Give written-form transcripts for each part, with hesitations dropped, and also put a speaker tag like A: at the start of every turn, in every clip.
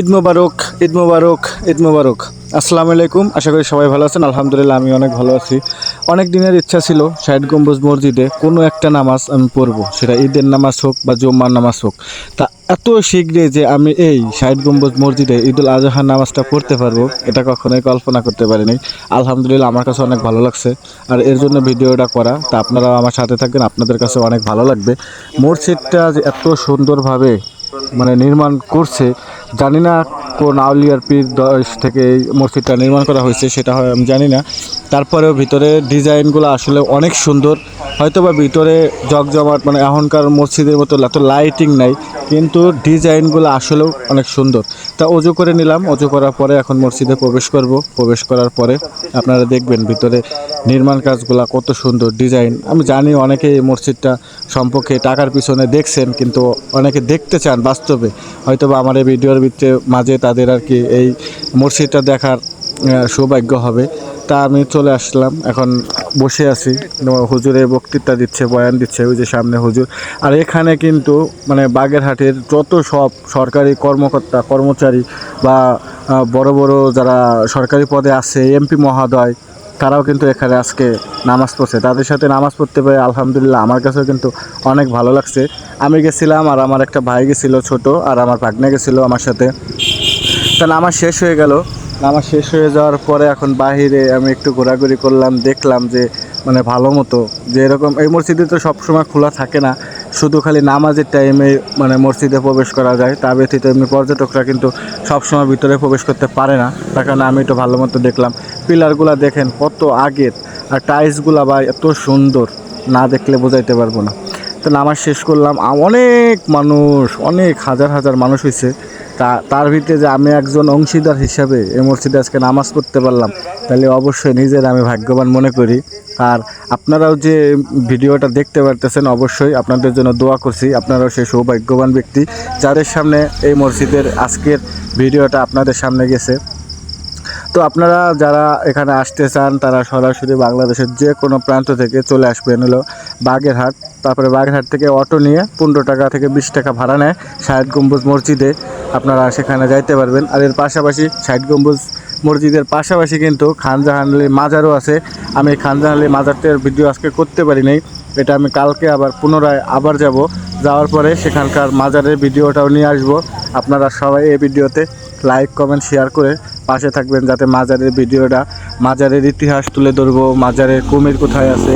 A: ঈদ মোবারক, ঈদ মোবারক, ঈদ মোবারক। আসসালামু আলাইকুম। আশা করি সবাই ভালো আছেন। আলহামদুলিল্লাহ আমি অনেক ভালো আছি। অনেক দিনের ইচ্ছা ছিল ষাট গম্বুজ মসজিদে কোনো একটা নামাজ আমি পড়বো, সেটা ঈদের নামাজ হোক বা জুম্মার নামাজ হোক। তা এত শীঘ্রই যে আমি এই ষাট গম্বুজ মসজিদে ঈদুল আজহার নামাজটা পড়তে পারবো, এটা কখনোই কল্পনা করতে পারিনি। আলহামদুলিল্লাহ আমার কাছে অনেক ভালো লাগছে, আর এর জন্য ভিডিওটা করা। তা আপনারাও আমার সাথে থাকবেন, আপনাদের কাছে অনেক ভালো লাগবে। মসজিদটা যে এত সুন্দরভাবে নির্মাণ করছে, জানি না কোন আউলিয়ার পীর থেকে এই মসজিদটা নির্মাণ করা হয়েছে, সেটা হয় আমি জানি না। তারপরেও ভিতরে ডিজাইনগুলো আসলে অনেক সুন্দর। হয়তোবা ভিতরে জগজমাট এখনকার মসজিদের মতো এত লাইটিং নাই, কিন্তু ডিজাইনগুলো আসলেও অনেক সুন্দর। তা অজু করে নিলাম, অজু করার পরে এখন মসজিদে প্রবেশ করব। প্রবেশ করার পরে আপনারা দেখবেন ভিতরে নির্মাণ কাজগুলো কত সুন্দর ডিজাইন। আমি জানি অনেকে এই মসজিদটা সম্পর্কে টাকার পিছনে দেখছেন, কিন্তু অনেকে দেখতে চান বাস্তবে। হয়তোবা আমার এই ভিডিওর মাঝে তাদের আর কি এই মসজিদটা দেখার সৌভাগ্য হবে। তা আমি চলে আসলাম, এখন বসে আছি। হুজুরের বক্তৃতা দিচ্ছে, বয়ান দিচ্ছে, ওই যে সামনে হুজুর। আর এখানে কিন্তু বাগেরহাটের যত সব সরকারি কর্মকর্তা কর্মচারী বা বড় বড় যারা সরকারি পদে আছে, এমপি মহোদয়, তারাও কিন্তু এখানে আজকে নামাজ পড়ছে। তাদের সাথে নামাজ পড়তে পেরে আলহামদুলিল্লাহ আমার কাছেও কিন্তু অনেক ভালো লাগছে। আমি গেছিলাম, আর আমার একটা ভাই গেছিলো ছোট, আর আমার ভাগ্নে গেছিলো আমার সাথে। তা নামাজ শেষ হয়ে গেল। নামাজ শেষ হয়ে যাওয়ার পরে এখন বাহিরে আমি একটু ঘোরাঘুরি করলাম, দেখলাম যে ভালো মতো যে এরকম এই মসজিদে তো সবসময় খোলা থাকে না, শুধু খালি নামাজের টাইমে মসজিদে প্রবেশ করা যায়। তা ব্যতীত এমনি পর্যটকরা কিন্তু সবসময় ভিতরে প্রবেশ করতে পারে না। তার কারণে আমি একটু ভালো মতো দেখলাম। পিলারগুলো দেখেন কত আগের, আর টাইলসগুলো বা এত সুন্দর, না দেখলে বোঝাইতে পারবো না। তো নামাজ শেষ করলাম, অনেক মানুষ, অনেক হাজার হাজার মানুষ হয়েছে। তার ভিতরে যে আমি একজন অংশীদার হিসাবে এই মসজিদে আজকে নামাজ পড়তে পারলাম, তাহলে অবশ্যই নিজের আমি ভাগ্যবান মনে করি। আর আপনারাও যে ভিডিওটা দেখতে পারতেছেন, অবশ্যই আপনাদের জন্য দোয়া করছি। আপনারাও সেই সৌভাগ্যবান ব্যক্তি যাদের সামনে এই মসজিদের আজকের ভিডিওটা আপনাদের সামনে গেছে। তো আপনারা যারা এখানে আসতে চান, তারা সরাসরি বাংলাদেশের যে কোনো প্রান্ত থেকে চলে আসবেন হলো বাগেরহাট। তারপরে বাগেরহাট থেকে অটো নিয়ে 15 টাকা থেকে 20 টাকা ভাড়া নেয় ষাট গম্বুজ মসজিদে, আপনারা সেখানে যাইতে পারবেন। আর এর পাশাপাশি ষাট গম্বুজ মসজিদের পাশাপাশি কিন্তু খানজাহান আলী মাজারও আছে। আমি খানজাহান আলী মাজারটার ভিডিও আজকে করতে পারি নাই, এটা আমি কালকে আবার পুনরায় যাব। যাওয়ার পরে সেখানকার মাজারের ভিডিওটাও নিয়ে আসবো। আপনারা সবাই এই ভিডিওতে লাইক কমেন্ট শেয়ার করে পাশে থাকবেন, যাতে মাজারের ভিডিওটা, মাজারের ইতিহাস তুলে ধরবো, মাজারের কুমির কোথায় আছে,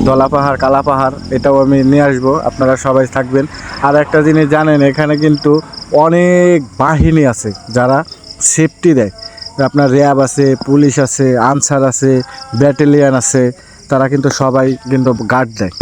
A: ধলা পাহাড় কালা পাহাড়, এটাও আমি নিয়ে আসবো। আপনারা সবাই থাকবেন। আর একটা জিনিস জানেন, এখানে কিন্তু অনেক বাহিনী আছে যারা সেফটি দেয়। আপনার র্যাব আছে, পুলিশ আছে, আনসার আছে, ব্যাটালিয়ান আছে, তারা কিন্তু সবাই কিন্তু গার্ড দেয়।